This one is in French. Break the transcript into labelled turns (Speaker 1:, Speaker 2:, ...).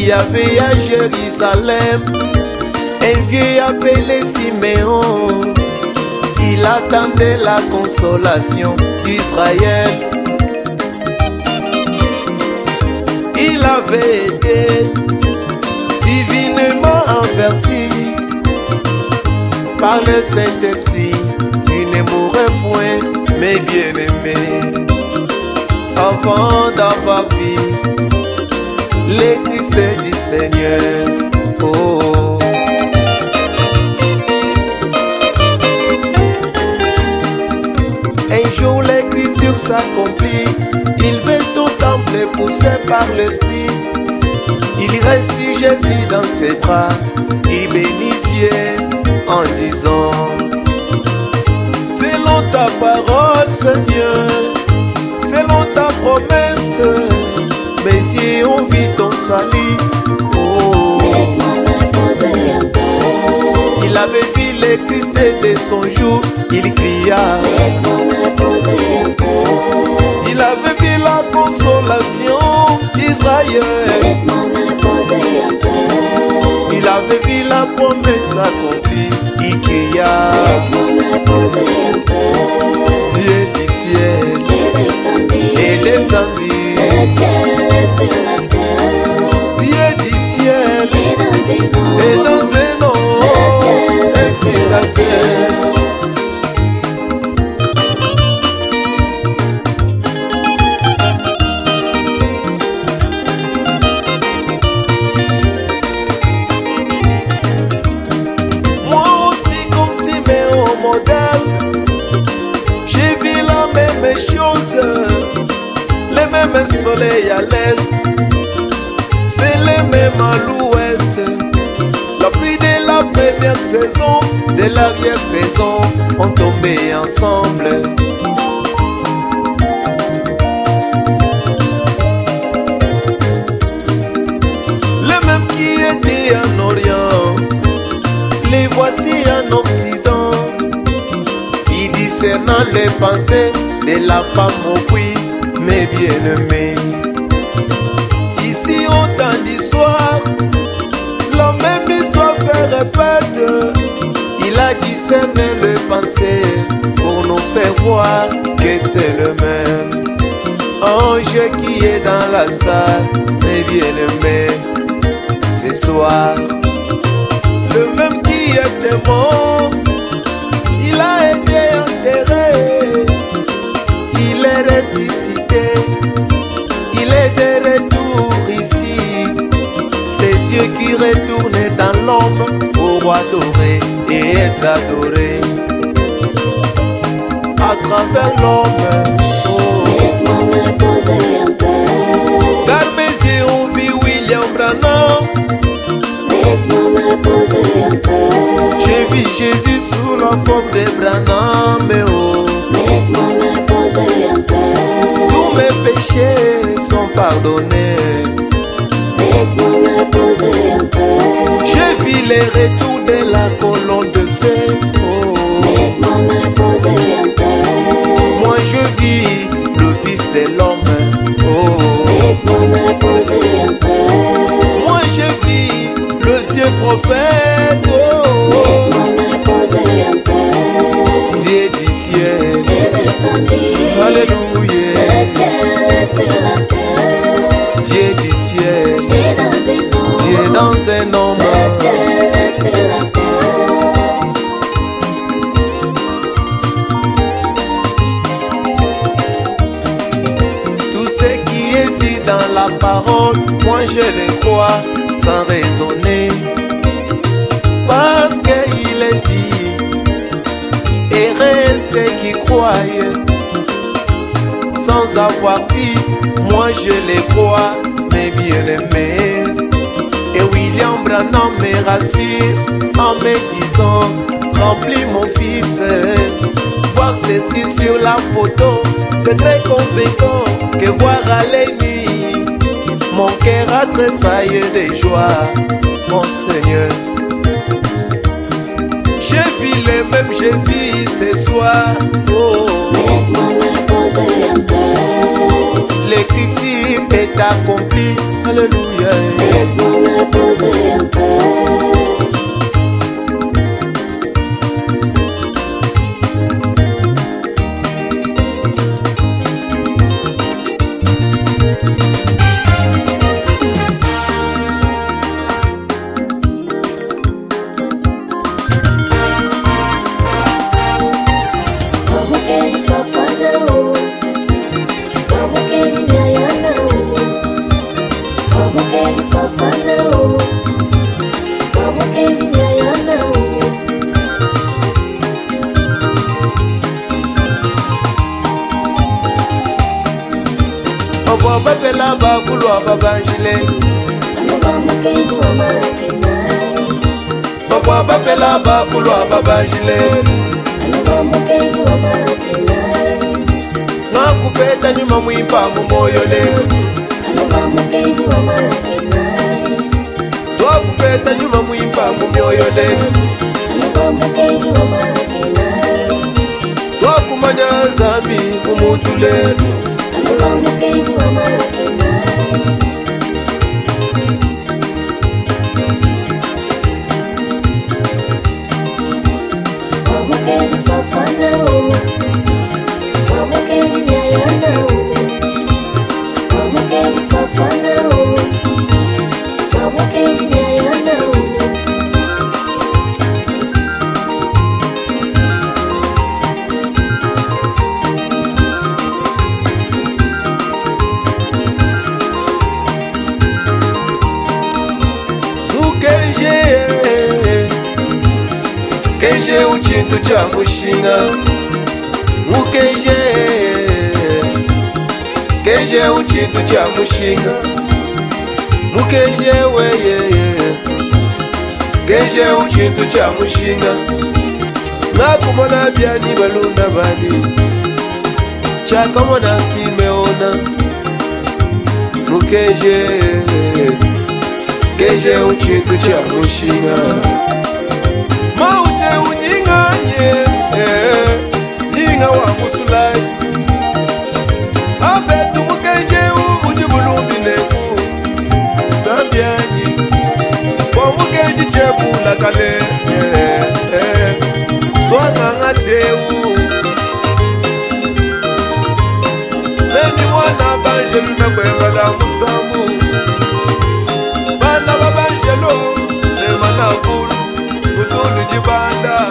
Speaker 1: y avait à Jérusalem un vieux appelé Siméon. Il attendait la consolation d'Israël. Il avait été divinement averti par le Saint-Esprit. Il ne mourrait point, mes bien-aimés, avant d'avoir vu les Christ du Seigneur. Oh. Un jour l'écriture s'accomplit. Il vint au temple poussé par l'Esprit. Il reçut Jésus dans ses bras. Il bénit Dieu en disant: selon ta parole, Seigneur, selon ta promesse, mes yeux ont vu ton salut. Oh. Il avait vu le Christ de son jour. Il cria. Il avait vu la consolation d'Israël. Il avait vu la promesse accomplie. Il cria. Dieu du ciel est descendu. Dieu du ciel est dans un homme sur la terre. Les mêmes soleils à l'est, c'est les mêmes à l'ouest. La pluie de la première saison, de l'arrière-saison ont tombé ensemble. Les mêmes qui étaient en Orient, les voici en Occident. Ils discernent les pensées de la femme au puits, mes bien-aimés. Ici au temps d'histoire, la même histoire se répète. Il a discerné le pensée pour nous faire voir que c'est le même ange qui est dans la salle, mes bien-aimés. Ce soir, le même qui était mort, il a été enterré. Il est ressuscité, il est de retour ici. C'est Dieu qui retourne dans l'homme pour adorer et être adoré à travers l'homme. Oh.
Speaker 2: Laisse-moi me poser en paix.
Speaker 1: Car mes yeux ont vu William Branham.
Speaker 2: Laisse-moi me poser en paix.
Speaker 1: J'ai vu Jésus sous la forme de Branham. Oh.
Speaker 2: Laisse-moi me poser en paix.
Speaker 1: Tous mes péchés sont pardonnés.
Speaker 2: Laisse-moi me poser en paix.
Speaker 1: J'ai vu les retours de la colonne de feu. Oh.
Speaker 2: Laisse-moi me poser en paix.
Speaker 1: Moi je vis le Fils de l'homme. Oh.
Speaker 2: Laisse-moi me poser en paix.
Speaker 1: Moi je vis le Dieu prophète. Oh.
Speaker 2: Laisse-moi me poser en paix.
Speaker 1: Dieu du ciel
Speaker 2: Et descendu.
Speaker 1: Alléluia.
Speaker 2: Le ciel sur la terre.
Speaker 1: Dieu du ciel,
Speaker 2: Et dans un homme.
Speaker 1: Dieu dans un homme.
Speaker 2: Le ciel sur la terre.
Speaker 1: Tout ce qui est dit dans la parole, moi je le crois sans raisonner. Parce qu'il est dit, heureux ceux qui croient sans avoir vu. Moi je les crois, mes bien-aimés. Et William Branham me rassure en me disant: remplis mon fils. Voir ceci sur la photo, c'est très convaincant que voir à l'œil nu. Mon cœur a tressaillé de joie, mon Seigneur. J'ai vu le même Jésus ce soir. Oh.
Speaker 2: Laisse-moi me poser en paix.
Speaker 1: L'écriture est accomplie. Alléluia.
Speaker 2: Laisse-moi
Speaker 1: Bapela bakulwa babanjilelu Bakwa bapela bakulwa babanjilelu Ngakupeta nyuma mwimpa mumoyo lelu Twakupeta nyuma mwimpa mumyoyo lelu Twakumanya zambi mumutu lelu
Speaker 2: Mukezi wa Malakinai Wamukezi fafanao Wamukezi nyayanao Wamukezi fafanao Wamukezi nyayanao
Speaker 1: Kenje uchintu cha mushinga Mukenje Kenje uchintu cha mushinga Mukenje weye Kenje uchintu cha mushinga Ngakumona byani balunda bani Chakamona simeona Mukenje Kenje uchintu cha mushinga Maute unyinganye Nyinga wa musulai Abetu mukenje ujibulumbi neku Zambiani Kwa mukenji chepula kale Swanga ngateu Memi mwana banjelu na kwemba la musambu Bana babanjelo Nema na kuru Mutulu jibanda